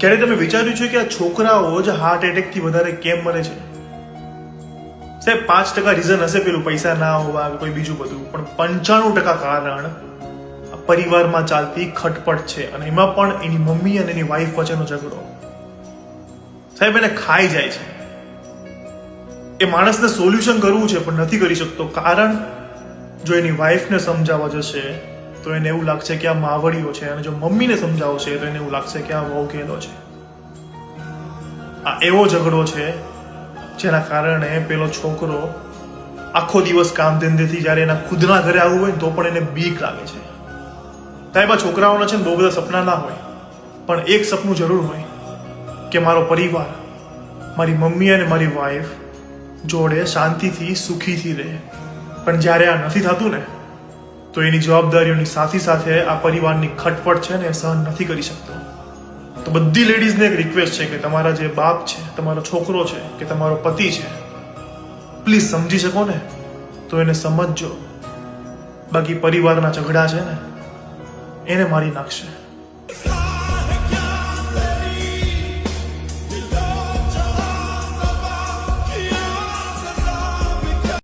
ક્યારે તમે વિચાર્યું છે કે આ છોકરાઓ જ હાર્ટ એટેકથી વધારે કેમ મરે છે? સાહેબ 5% રીઝન હશે, પેલું પૈસા ના હોવા કે કોઈ બીજું બધું, પણ 95% કારણ પરિવારમાં ચાલતી ખટપટ છે, અને એમાં પણ એની મમ્મી અને એની વાઈફ વચ્ચેનો ઝઘડો. સાહેબ એને ખાઈ જાય છે. એ માણસને સોલ્યુશન કરવું છે પણ નથી કરી શકતો, કારણ જો એની વાઈફને સમજાવવા જશે તો એને એવું લાગશે કે આ માવડીઓ છે, અને જો મમ્મીને સમજાવશે તો એને એવું લાગશે કે આ વહુકેલો છે. આ એવો ઝઘડો છે જેના કારણે પેલો છોકરો આખો દિવસ કામ ધંધેથી જ્યારે એના ખુદના ઘરે આવવું હોય તો પણ એને બીક લાગે છે. સાહેબ આ છોકરાઓના છે ને બહુ બધા સપના ના હોય, પણ એક સપનું જરૂર હોય કે મારો પરિવાર, મારી મમ્મી અને મારી વાઈફ જોડે શાંતિથી સુખીથી રહે. પણ જ્યારે આ નથી થતું ને, તો એની જવાબદારીઓની સાથે સાથે આ પરિવારની ખટપટ છે ને એ સહન નથી કરી શકતો. તો બધી લેડીઝને એક રિક્વેસ્ટ છે કે તમારા જે બાપ છે, તમારો છોકરો છે કે તમારો પતિ છે, પ્લીઝ સમજી શકો ને તો એને સમજજો. બાકી પરિવારના ઝઘડા છે ને એને મારી નાખશે.